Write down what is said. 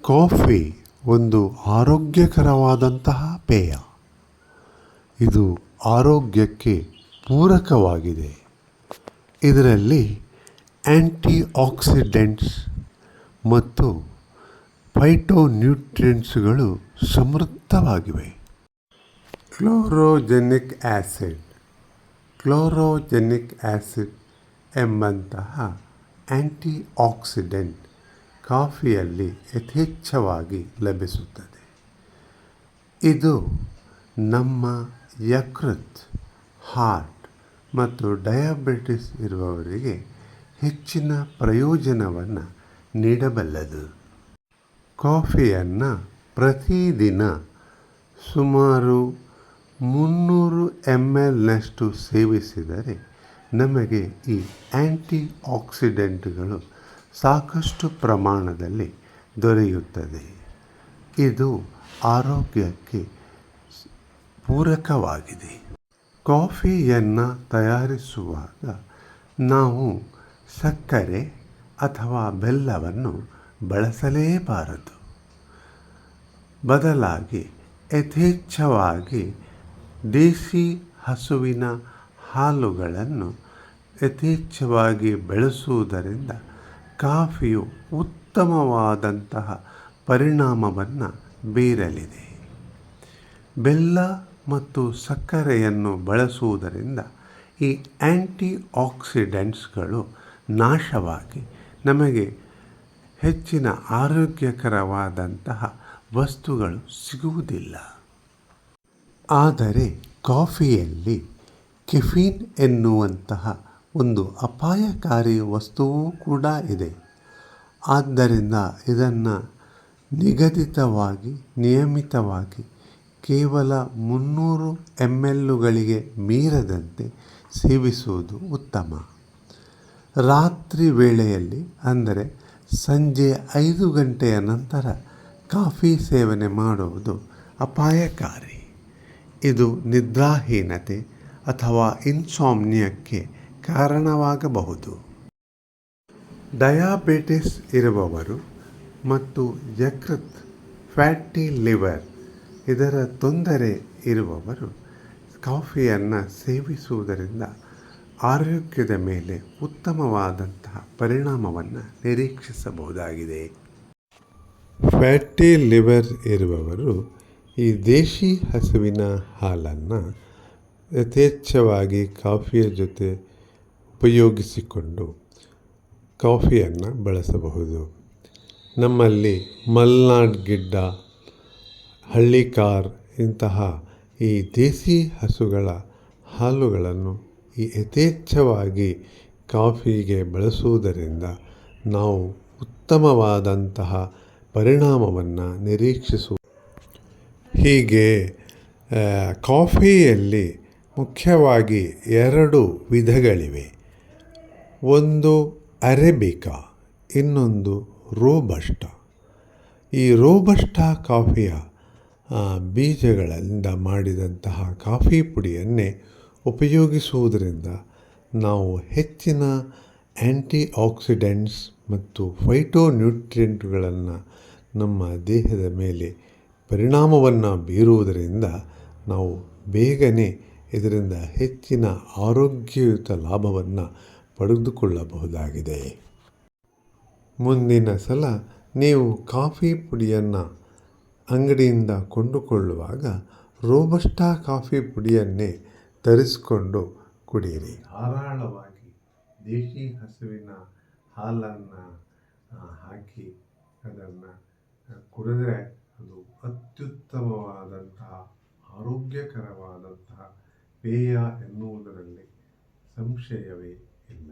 Coffee ಒಂದು ಆರೋಗ್ಯಕರವಾದಂತಹ ಪೇಯ. ಇದು ಆರೋಗ್ಯಕ್ಕೆ ಪೂರಕವಾಗಿದೆ. ಇದರಲ್ಲಿ ಆ್ಯಂಟಿ ಆಕ್ಸಿಡೆಂಟ್ಸ್ ಮತ್ತು ಫೈಟೋನ್ಯೂಟ್ರಿಯೆಂಟ್ಸ್ಗಳು ಸಮೃದ್ಧವಾಗಿವೆ. ಕ್ಲೋರೋಜೆನಿಕ್ ಆ್ಯಸಿಡ್ ಎಂಬಂತಹ ಆ್ಯಂಟಿ ಆಕ್ಸಿಡೆಂಟ್ ಕಾಫಿಯಲ್ಲಿ ಯಥೇಚ್ಛವಾಗಿ ಲಭಿಸುತ್ತದೆ. ಇದು ನಮ್ಮ ಯಕೃತ್, ಹಾರ್ಟ್ ಮತ್ತು ಡಯಾಬಿಟಿಸ್ ಇರುವವರಿಗೆ ಹೆಚ್ಚಿನ ಪ್ರಯೋಜನವನ್ನು ನೀಡಬಲ್ಲದು. ಕಾಫಿಯನ್ನು ಪ್ರತಿದಿನ ಸುಮಾರು 300 ml ಸೇವಿಸಿದರೆ ನಮಗೆ ಈ ಆ್ಯಂಟಿ ಆಕ್ಸಿಡೆಂಟ್ಗಳು ಸಾಕಷ್ಟು ಪ್ರಮಾಣದಲ್ಲಿ ದೊರೆಯುತ್ತದೆ. ಇದು ಆರೋಗ್ಯಕ್ಕೆ ಪೂರಕವಾಗಿದೆ. ಕಾಫಿಯನ್ನು ತಯಾರಿಸುವಾಗ ನಾವು ಸಕ್ಕರೆ ಅಥವಾ ಬೆಲ್ಲವನ್ನು ಬಳಸಲೇಬಾರದು. ಬದಲಾಗಿ ಯಥೇಚ್ಛವಾಗಿ ದೇಸಿ ಹಸುವಿನ ಹಾಲುಗಳನ್ನು ಯಥೇಚ್ಛವಾಗಿ ಬೆಳೆಸುವುದರಿಂದ ಕಾಫಿಯು ಉತ್ತಮವಾದಂತಹ ಪರಿಣಾಮವನ್ನು ಬೀರಲಿದೆ. ಬೆಲ್ಲ ಮತ್ತು ಸಕ್ಕರೆಯನ್ನು ಬಳಸುವುದರಿಂದ ಈ ಆ್ಯಂಟಿ ಆಕ್ಸಿಡೆಂಟ್ಸ್ಗಳು ನಾಶವಾಗಿ ನಮಗೆ ಹೆಚ್ಚಿನ ಆರೋಗ್ಯಕರವಾದಂತಹ ವಸ್ತುಗಳು ಸಿಗುವುದಿಲ್ಲ. ಆದರೆ ಕಾಫಿಯಲ್ಲಿ ಕೆಫೀನ್ ಎನ್ನುವಂತಹ ಒಂದು ಅಪಾಯಕಾರಿ ವಸ್ತುವೂ ಕೂಡ ಇದೆ. ಆದ್ದರಿಂದ ಇದನ್ನು ನಿಯಮಿತವಾಗಿ ಕೇವಲ 300 mlಗಳಿಗೆ ಮೀರದಂತೆ ಸೇವಿಸುವುದು ಉತ್ತಮ. ರಾತ್ರಿ ವೇಳೆಯಲ್ಲಿ ಅಂದರೆ ಸಂಜೆ 5 ಗಂಟೆಯ ನಂತರ ಕಾಫಿ ಸೇವನೆ ಮಾಡುವುದು ಅಪಾಯಕಾರಿ. ಇದು ನಿದ್ರಾಹೀನತೆ ಅಥವಾ ಇನ್ಸಾಮ್ನಿಯಾಕ್ಕೆ ಕಾರಣವಾಗಬಹುದು. ಡಯಾಬಿಟಿಸ್ ಇರುವವರು ಮತ್ತು ಯಕೃತ್, ಫ್ಯಾಟಿ ಲಿವರ್ ಇದರ ತೊಂದರೆ ಇರುವವರು ಕಾಫಿಯನ್ನು ಸೇವಿಸುವುದರಿಂದ ಆರೋಗ್ಯದ ಮೇಲೆ ಉತ್ತಮವಾದಂತಹ ಪರಿಣಾಮವನ್ನು ನಿರೀಕ್ಷಿಸಬಹುದಾಗಿದೆ. ಫ್ಯಾಟಿ ಲಿವರ್ ಇರುವವರು ಈ ದೇಶಿ ಹಸುವಿನ ಹಾಲನ್ನು ಯಥೇಚ್ಛವಾಗಿ ಕಾಫಿಯ ಜೊತೆ ಉಪಯೋಗಿಸಿಕೊಂಡು ಕಾಫಿಯನ್ನು ಬಳಸಬಹುದು. ನಮ್ಮಲ್ಲಿ ಮಲ್ನಾಡ್ ಗಿಡ್ಡ, ಹಳ್ಳಿಕಾರ್ ಇಂತಹ ಈ ದೇಸಿ ಹಸುಗಳ ಹಾಲುಗಳನ್ನು ಯಥೇಚ್ಛವಾಗಿ ಕಾಫಿಗೆ ಬಳಸುವುದರಿಂದ ನಾವು ಉತ್ತಮವಾದಂತಹ ಪರಿಣಾಮವನ್ನು ನಿರೀಕ್ಷಿಸುವ. ಹೀಗೆ ಕಾಫಿಯಲ್ಲಿ ಮುಖ್ಯವಾಗಿ 2 ವಿಧಗಳಿವೆ. ಒಂದು ಅರೇಬಿಕಾ, ಇನ್ನೊಂದು ರೋಬಸ್ಟಾ. ಈ ರೋಬಸ್ಟಾ ಕಾಫಿಯ ಬೀಜಗಳಿಂದ ಮಾಡಿದಂತಹ ಕಾಫಿ ಪುಡಿಯನ್ನೇ ಉಪಯೋಗಿಸುವುದರಿಂದ ನಾವು ಹೆಚ್ಚಿನ ಆ್ಯಂಟಿ ಆಕ್ಸಿಡೆಂಟ್ಸ್ ಮತ್ತು ಫೈಟೋನ್ಯೂಟ್ರಿಯೆಂಟ್ಗಳನ್ನು ನಮ್ಮ ದೇಹದ ಮೇಲೆ ಪರಿಣಾಮವನ್ನು ಬೀರುವುದರಿಂದ ನಾವು ಬೇಗನೆ ಇದರಿಂದ ಹೆಚ್ಚಿನ ಆರೋಗ್ಯಯುತ ಲಾಭವನ್ನು ಪಡೆದುಕೊಳ್ಳಬಹುದಾಗಿದೆ. ಮುಂದಿನ ಸಲ ನೀವು ಕಾಫಿ ಪುಡಿಯನ್ನು ಅಂಗಡಿಯಿಂದ ಕೊಂಡುಕೊಳ್ಳುವಾಗ ರೋಬಸ್ಟಾ ಕಾಫಿ ಪುಡಿಯನ್ನೇ ತರಿಸಿಕೊಂಡು ಕುಡಿಯಿರಿ. ಧಾರಾಳವಾಗಿ ದೇಶಿ ಹಸುವಿನ ಹಾಲನ್ನು ಹಾಕಿ ಅದನ್ನು ಕುಡಿದರೆ ಅದು ಅತ್ಯುತ್ತಮವಾದಂತಹ ಆರೋಗ್ಯಕರವಾದಂತಹ ಪೇಯ ಎನ್ನುವುದರಲ್ಲಿ ಸಂಶಯವೇ ಇಲ್ಲ.